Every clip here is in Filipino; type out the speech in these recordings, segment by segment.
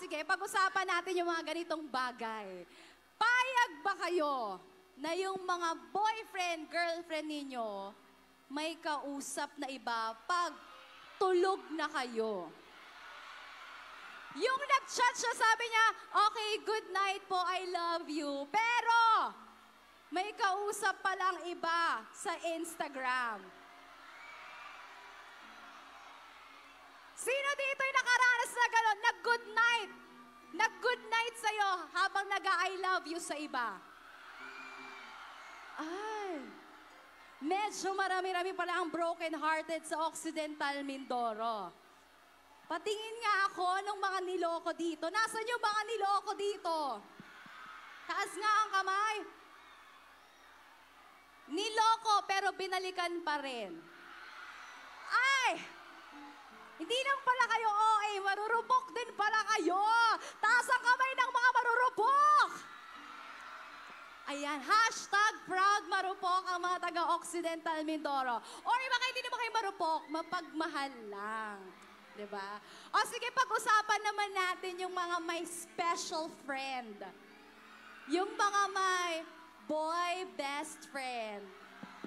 sige, pag-usapan natin yung mga ganitong bagay. Payag ba kayo na yung mga boyfriend, girlfriend ninyo may kausap na iba pag tulog na kayo? Yung nag-chat siya, sabi niya, okay, good night po, I love you. Pero, may kausap palang iba sa Instagram. Sino dito yung nakaranas na gano'n? Nag-good night. Nag-good night sa'yo habang nag-I love you sa iba. Ay, medyo marami-rami pala ang broken-hearted sa Occidental Mindoro. Patingin nga ako ng mga niloko dito. Nasaan yung mga niloko dito? Taas nga ang kamay. Niloko pero binalikan pa rin. Ay! Hindi lang pala kayo OA, marurupok din pala kayo. Taas ang kamay ng mga marurupok. Ayan, hashtag proud marupok ang mga taga-Occidental Mindoro. Or yung mga hindi naman kayo marupok, mapagmahal lang. Diba? O sige, pag-usapan naman natin yung mga may special friend. Yung mga may boy best friend.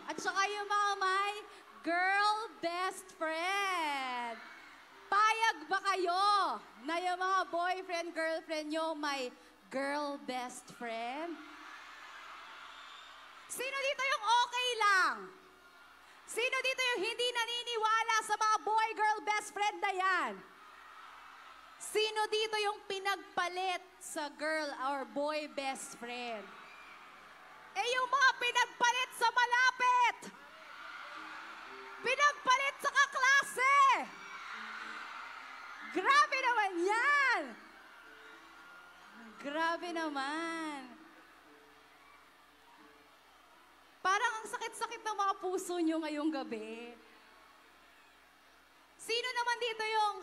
At saka yung mga may girl best friend. Payag ba kayo na yung mga boyfriend, girlfriend nyo may girl best friend? Sino dito yung okay lang? Sino dito yung hindi naniniwala sa mga boy-girl best friend na yan? Sino dito yung pinagpalit sa girl or boy best friend? Eh yung mga pinagpalit sa malapit! Pinagpalit sa kaklase! Grabe naman yan! Grabe naman. Parang ang sakit-sakit ng mga puso nyo ngayong gabi. Sino naman dito yung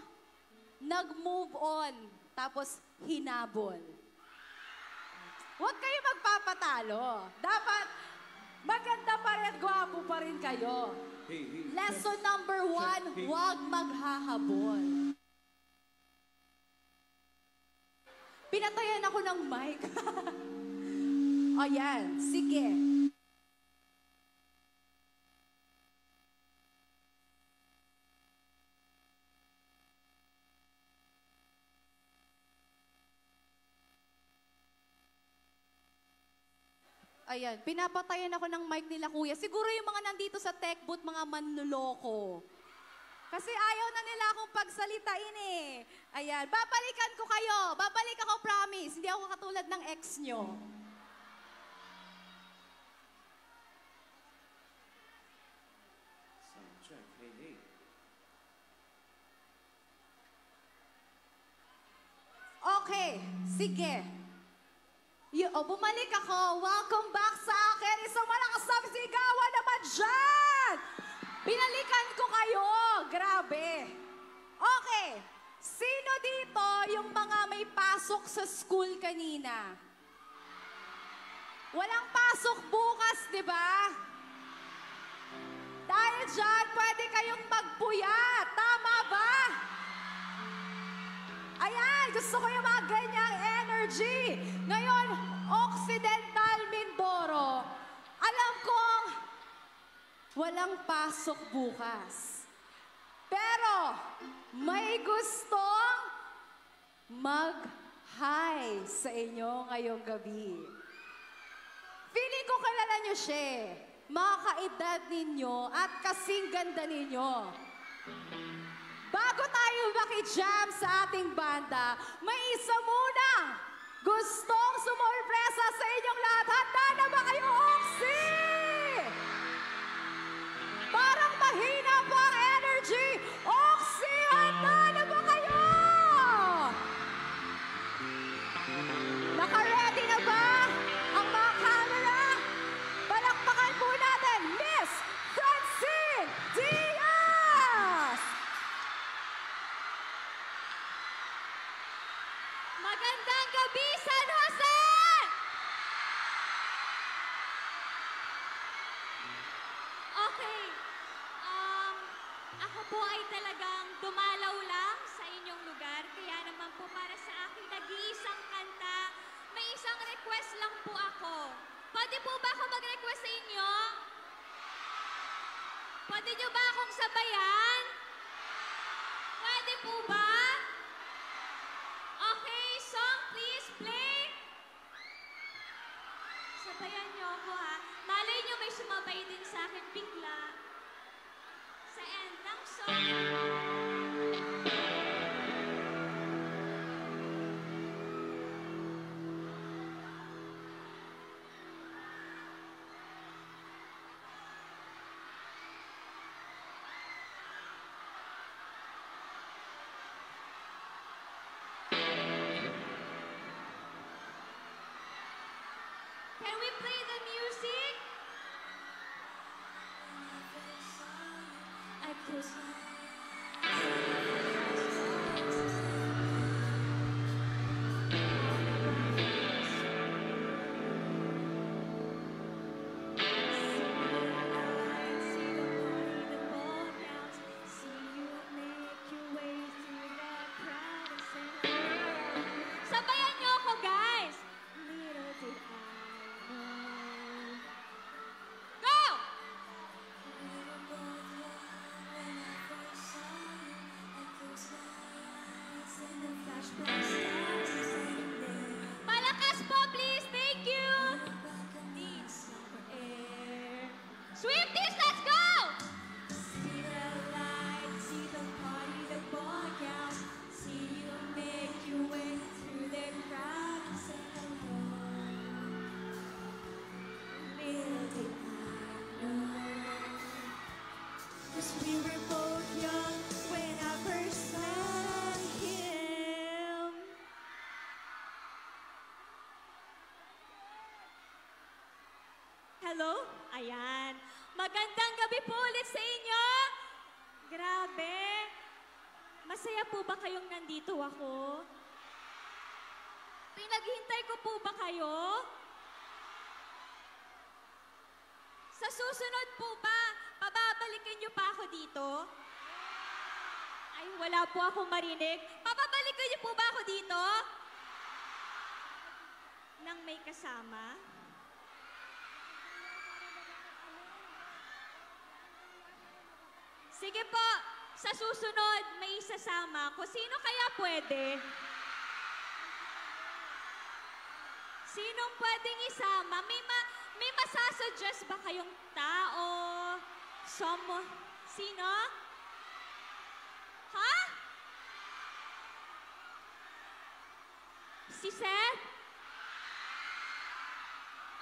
nag-move on, tapos hinabol? Huwag kayo magpapatalo. Dapat maganda pa rin, gwapo pa rin kayo. Lesson number 1, huwag maghahabol. Pinatayan ako ng mic. O yan, sige. Ayan, pinapatayan ako ng mic nila, kuya. Siguro yung mga nandito sa tech booth, mga manluloko. Kasi ayaw na nila akong pagsalitain eh. Ayan, babalikan ko kayo. Babalik ako, promise. Hindi ako katulad ng ex nyo. Okay, sige. Bumalik ako. Welcome back sa akin. Isang malakas na sigawan naman dyan! Binalikan ko kayo. Grabe. Okay. Sino dito yung mga may pasok sa school kanina? Walang pasok bukas, di ba? Dahil dyan, pwede kayong magpuyat. Tama ba? Ayan, gusto ko yung mga ganyang energy. Ngayon, Occidental Mindoro. Alam kong walang pasok bukas. Pero may gustong mag-hi sa inyo ngayong gabi. Feeling ko kilala nyo siya. Mga kaedad ninyo at kasing ganda ninyo. Bago tayo makijam sa ating banda, may isa muna gustong sumorpresa sa inyong lahat. Handa na ba kayo, Oxy? Parang mahina po ang energy. Oxy, handa na ba kayo? Naka-ready na ba ang mga camera? Palakpakan po natin, Miss Francine Diaz! Magandang gabi, San Jose! Okay. Ako po ay talagang dumalaw lang sa inyong lugar. Kaya naman po para sa akin Pwede niyo ba akong sabayan? Pwede po ba? Okay, song please play. Sabayan niyo ako ha. Malay niyo may sumabay din sa akin bigla. Sa end ng song. Can we play the music? I close my Sabayan niyo ako, guys! Little did I know. Go! Palakas po, please! Thank you! Swifties, let's go! See the light, see the party, the ball gown. See you make your way through the crowd and say hello. Little did I know. 'Cause we were both young when I first met him. Hello? Ayan. Magandang gabi po ulit sa inyo. Grabe. Masaya po ba kayong nandito ako? Pinaghintay ko po ba kayo? Sa susunod po ba, pababalikan niyo pa ako dito? Ay, wala po akong marinig. Pababalikan niyo po ba ako dito? Nang may kasama? Sige po, sa susunod may isasama ko. Sino kaya pwede? Sinong pwedeng isama? May masasuggest ba kayong tao? Sino? Ha? Si Seth?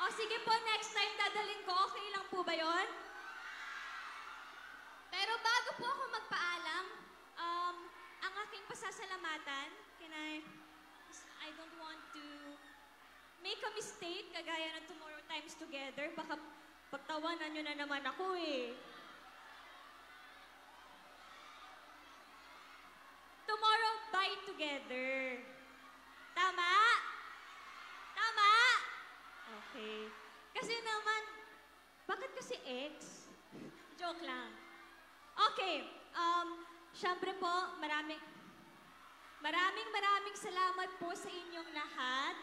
O sige po, next time dadalhin ko. Okay lang po ba yon? Pero bago po ako magpaalam, ang aking pasasalamatan, I don't want to make a mistake kagaya ng Tomorrow Times Together. Baka pagtawanan nyo na naman ako eh. Tomorrow by together. Tama? Tama? Okay. Kasi naman, bakit kasi ex? Joke lang. Okay, syempre po, maraming salamat po sa inyong lahat.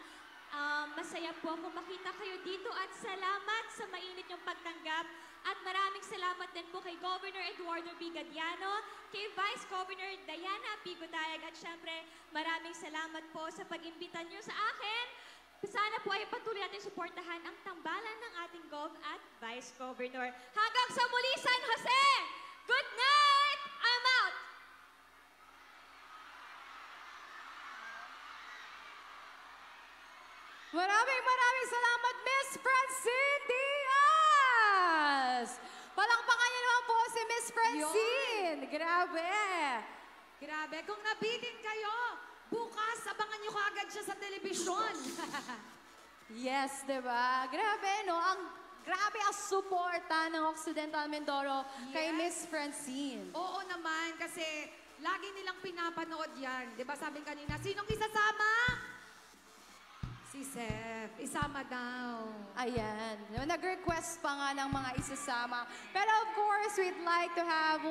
Masaya po ako makita kayo dito at salamat sa mainit niyong pagtanggap. At maraming salamat din po kay Governor Eduardo B. Gadiano, kay Vice Governor Diana P. Gutayag at syempre maraming salamat po sa pag-imbita niyo sa akin. Sana po ay patuloy natin suportahan ang tambalan ng ating Gov at Vice Governor. Hanggang sa muli, San Jose! Good night! I'm out! Maraming salamat, Miss Francine Diaz! Palakpakan niyo naman po si Miss Francine! Grabe! Grabe, kung nabitin kayo, bukas abangan nyo kaagad siya sa telebisyon. Yes, diba? Grabe, no? Grabe ang suporta ng Occidental Mindoro kay Yes. Miss Francine. Oo naman, kasi lagi nilang pinapanood yan. Di ba sabi kanina, sinong isasama? Si Seth. Isama daw. Ayan. Nag-request pa nga ng mga isasama. Pero of course, we'd like to have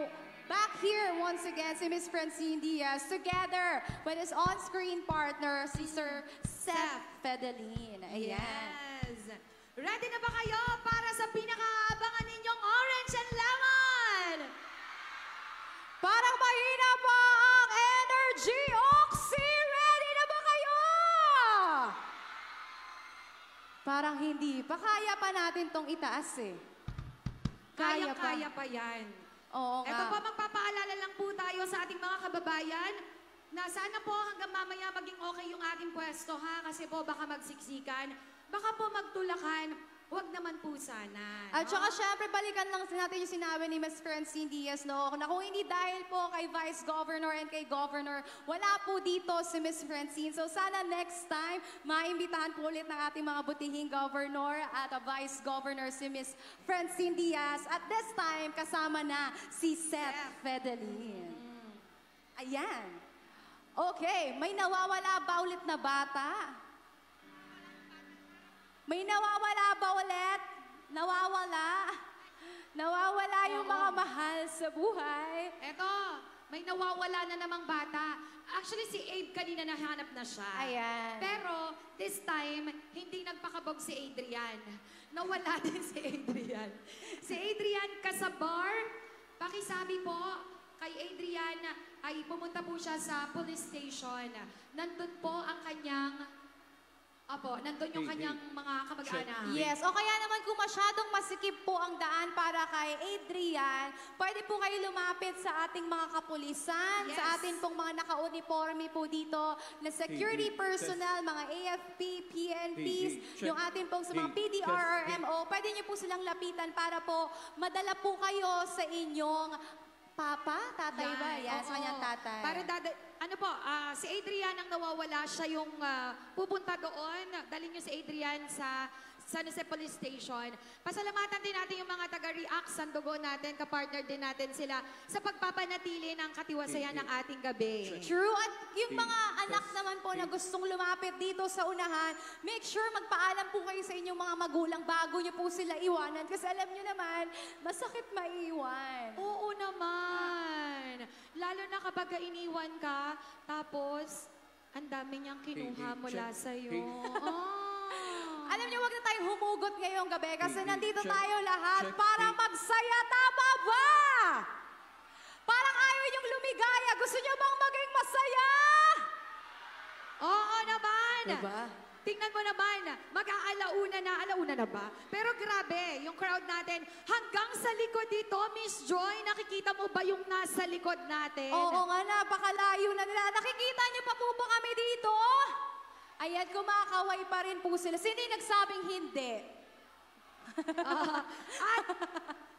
back here once again si Miss Francine Diaz together with his on-screen partner, si Sir Seth Fedelin. Ayan. Yes. Ready na ba kayo para sa pinakaabangan ninyong Orange and Lemon? Parang mahina pa ang energy. Oxy, ready na ba kayo? Parang hindi pa. Kaya pa natin tong itaas eh. Kaya pa. Kaya pa yan. Oo Ito po, nga. magpapaalala lang po tayo sa ating mga kababayan na sana po hanggang mamaya maging okay yung ating pwesto ha. Kasi po baka magsiksikan, baka po magtulakan. Huwag naman po sana. At no? saka syempre, balikan lang natin yung sinabi ni Ms. Francine Diaz, no? Na kung hindi dahil po kay Vice Governor and kay Governor, wala po dito si Ms. Francine. So sana next time, maimbitahan po ulit ng ating mga butihing Governor at Vice Governor si Ms. Francine Diaz. At this time, kasama na si Seth Fedelin. Ayan. Okay, may nawawala ba ulit na bata? May nawawala ba ulit? Nawawala? Nawawala yung mga mahal sa buhay. Eto, may nawawala na namang bata. Actually, si Abe kanina nahanap na siya. Ayan. Pero, this time, hindi nagpakabog si Adrian. Nawala din si Adrian. Si Adrian Casabar, pakisabi po kay Adrian ay pumunta po siya sa police station. Nandun po ang kanyang nandun yung kanyang mga kamag-anak. Yes, o kaya naman kung masyadong masikip po ang daan para kay Adrian, pwede po kayo lumapit sa ating mga kapulisan, Yes. sa atin pong mga naka-uniforme po dito na security personnel, mga AFP, PNPs, yung atin pong sa mga PDRRMO, pwede niyo po silang lapitan para po madala po kayo sa inyong papa, tatay ba? Yan, sa oo. kanyang tatay. Para si Adrian ang nawawala, siya yung pupunta doon. Dalhin niyo si Adrian sa San Jose Police Station. Pasalamatan din natin yung mga taga-react, Sandugo natin, kapartner din natin sila sa pagpapanatili ng katiwasayan ng ating gabi. True. At yung mga anak naman po na gustong lumapit dito sa unahan, make sure magpaalam po kayo sa inyong mga magulang bago nyo po sila iwanan. Kasi alam nyo naman, masakit maiwan. Oo naman. Lalo na kapag iniwan ka, tapos ang dami niyang kinuha mula sa'yo. Alam niyo, wag na tayong humugot ngayong gabi kasi nandito check, tayo lahat check, para magsaya. Tama ba? Parang ayaw niyong lumigaya. Gusto niyo bang maging masaya? Oo naman! Diba? Tingnan mo naman, alauna na ba? Pero grabe, yung crowd natin, hanggang sa likod dito, Miss Joy, nakikita mo ba yung nasa likod natin? Oo nga, napakalayo na nila. Nakikita niyo pa po ba kami dito? Ayan, kumakaway pa rin po sila. Sino yung nagsabing hindi? At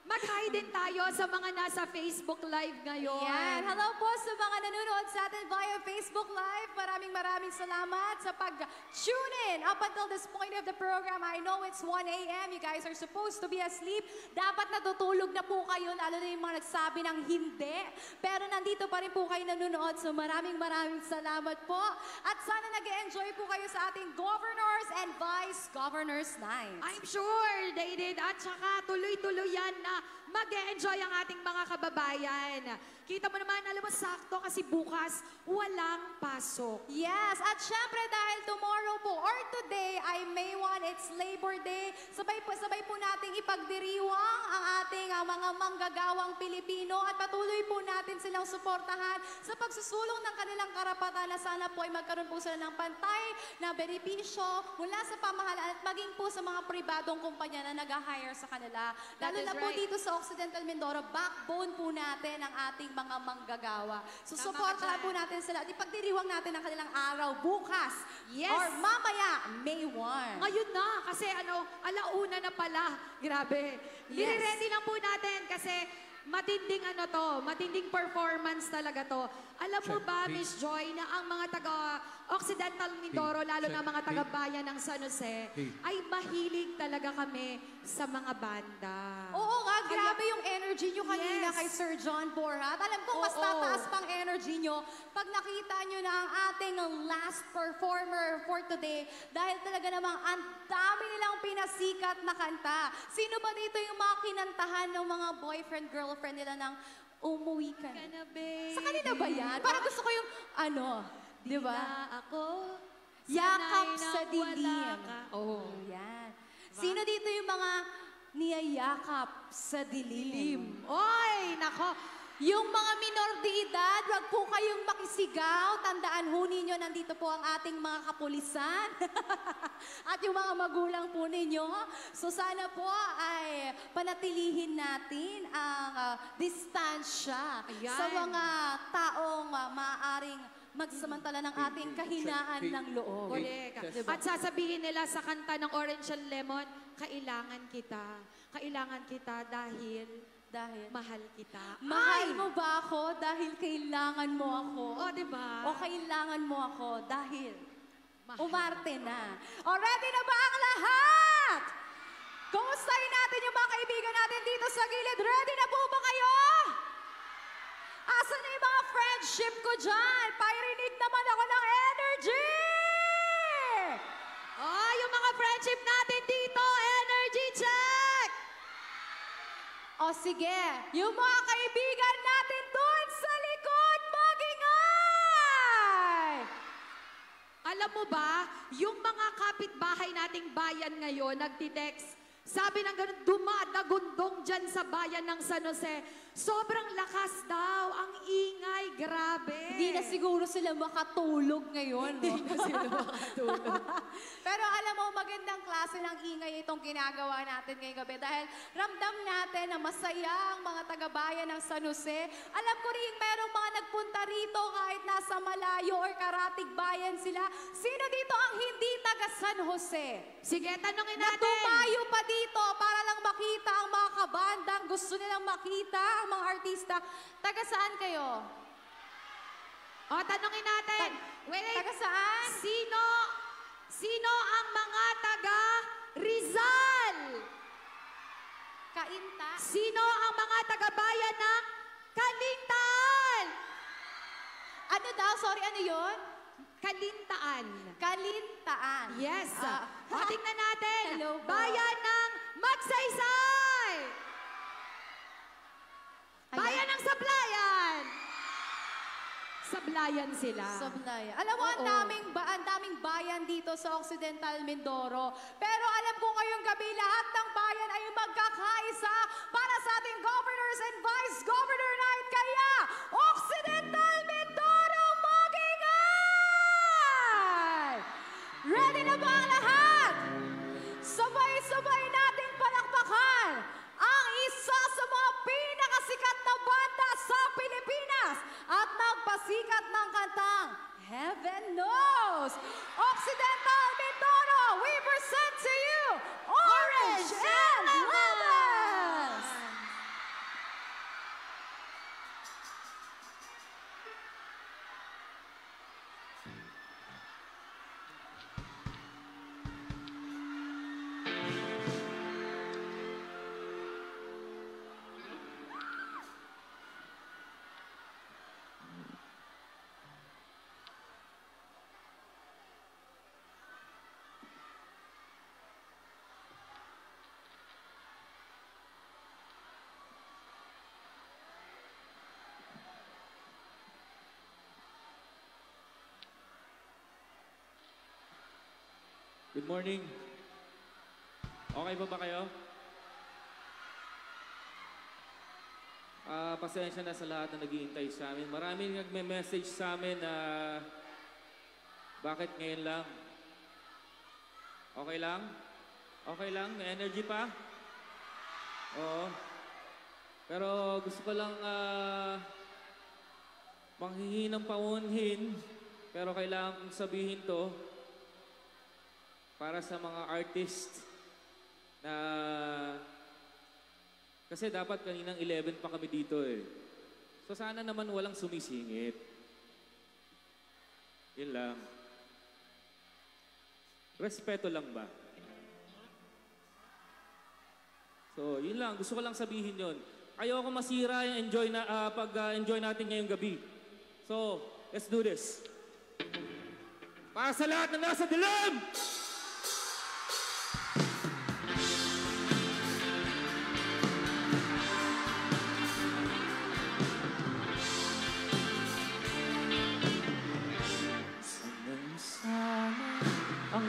mag-hi din tayo sa mga nasa Facebook Live ngayon. Yan. Hello po sa mga nanonood sa atin via Facebook Live. Maraming salamat sa pag-tune in up until this point of the program. I know it's 1 a.m. You guys are supposed to be asleep. Dapat natutulog na po kayo, lalo na yung mga nagsabi ng hindi. Pero nandito pa rin po kayo nanonood. So maraming salamat po. At sana nag-enjoy po kayo sa ating Governors and Vice Governors Night. I'm sure they did. At saka tuloy-tuloy yan na mag-e-enjoy ang ating mga kababayan. Kita mo naman, alam mo, sakto kasi bukas walang pasok. Yes, at syempre dahil tomorrow po or today ay May 1, it's Labor Day, sabay po nating ipagdiriwang ang ating mga manggagawang Pilipino at patuloy po natin silang suportahan sa pagsusulong ng kanilang karapatan na sana po ay magkaroon po sila ng pantay na benepisyo mula sa pamahalaan at maging po sa mga pribadong kumpanya na nag-hire sa kanila. That Lalo is na po right. dito sa Occidental Mindoro, backbone po natin ang ating mga manggagawa. So Tama ka suportahan dyan. po natin sila at ipagdiriwang natin ang kanilang araw bukas Yes. or mamaya May 1. Ngayon na, kasi alauna na pala. Grabe. Yes. Nire-ready lang po natin kasi matinding performance talaga to. Alam mo Check, ba, please. Miss Joy, na ang mga taga-Occidental Mindoro, lalo Check, na mga please. taga-bayan ng San Jose, Please. ay mahilig talaga kami sa mga banda. Oo nga, grabe yung energy nyo kanina Yes. kay Sir John Borhat. Alam ko, mas Oo. tataas pang energy nyo pag nakita nyo na ang ating last performer for today dahil talaga namang ang dami nilang pinasikat na kanta. Sino ba dito yung mga kinantahan ng mga boyfriend-girlfriend nila ng umuwi ka na? Kana, baby. Sa kanila ba yan? Parang gusto ko yung, di ba? Na ako, Yakap sana'y sa nawala dilim. ka. Oh. Yan. Sino dito yung mga niyayakap sa dilim. Oy, nako. Yung mga minor de edad, wag po kayong makisigaw. Tandaan ho ninyo, nandito po ang ating mga kapulisan. At yung mga magulang po ninyo. So sana po ay panatilihin natin ang distansya Ayan. sa mga taong maaaring magsamantala ng ating kahinaan ng loob. Correct. Diba? At sasabihin nila sa kanta ng Orange and Lemon, kailangan kita. Kailangan kita dahil mahal kita. Mahal mo ba ako dahil kailangan mo ako? O, di ba? O kailangan mo ako dahil Mahal. umarte na? O ready na ba ang lahat? Kumustahin natin yung mga kaibigan natin dito sa gilid? Ready na po ba kayo? Asan na yung mga friendship ko dyan? Pairinig naman ako ng energy! Oh, yung mga friendship natin dito, energy check! O sige, yung mga kaibigan natin doon sa likod, magingay! Alam mo ba, yung mga kapitbahay nating bayan ngayon, nagtitext, sabi ng ganun, dumadagundong dyan sa bayan ng San Jose. Sobrang lakas daw, ang ingay, grabe. Hindi na siguro sila makatulog ngayon. Hindi na sila makatulog. Pero alam mo, magandang klase ng ingay itong ginagawa natin ngayong gabi dahil ramdam natin na masaya ang mga taga-bayan ng San Jose. Alam ko rin merong mga nagpunta rito kahit nasa malayo or karatig bayan sila. Sino dito ang hindi taga San Jose? Sige, tanongin Na natin. tumayo pa dito para lang makita ang mga kabandang gusto nilang makita ang mga artista. Taga saan kayo? O, tanongin natin. Wait, Taga saan? Sino ang mga taga Rizal? Kainta? Sino ang mga taga-bayan ng Kalintaan? Ano daw? Sorry, ano yon? Kalintaan. Kalintaan. Yes. Ah. O, tingnan natin. Hello po. Bayan ng Magsaysay. Ayan. Bayan ng Sablayan. Sablayan sila. Sablay. Alam mo, ang Oo. daming bayan dito sa Occidental Mindoro. Pero alam ko ngayong gabi, lahat ng bayan ay magkakaisa para sa ating Governors and Vice Governor Night. Kaya, Occidental Mindoro, magingay! Ready na ba ang lahat? Sabay-sabay nating palakpakan ang isa sa mga pinakasikat na banda sa Pilipinas at nagpasikat ng kantang Heaven Knows. Occidental Mindoro, we present to you Orange and Lemons! Good morning. Okay pa ba kayo? Pasensya na sa lahat na naghihintay sa amin. Maraming nagme-message sa amin na bakit ngayon lang? Okay lang? Okay lang? May energy pa? Oo. Pero gusto ko lang manghihingi ng paunhin. Pero kailangan kong sabihin to para sa mga artist na kasi dapat kaninang 11 pa kami dito eh. So sana naman walang sumisingit. Yun lang. Respeto lang ba? So yun lang. Gusto ko lang sabihin yun. Ayoko masira yung pag-enjoy natin ngayong gabi. So, let's do this. Para sa lahat na nasa dilim! Sana ang